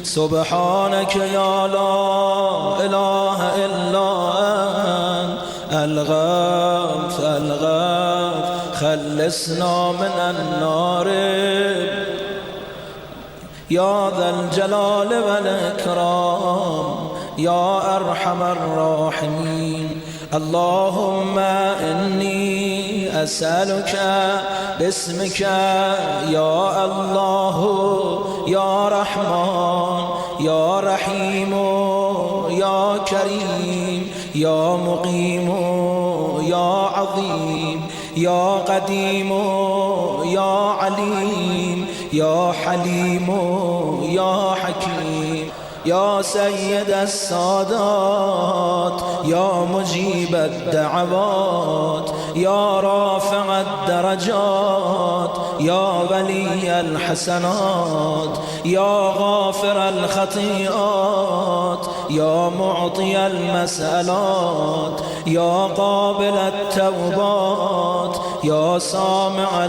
سبحانك يا لا إله إلا أنت الغوث الغوث خلصنا من النار يا ذا الجلال والإكرام يا أرحم الراحمين. اللهم إني أسألك باسمك يا الله يا رحمن يا رحيم يا كريم يا مقيم يا عظيم يا قديم يا عليم يا حليم يا حكيم يا سيد السادات يا مجيب الدعوات يا رافع الدرجات يا ولي الحسنات يا غافر الخطيئات يا معطي المسألات يا قابل التوبات يا سامع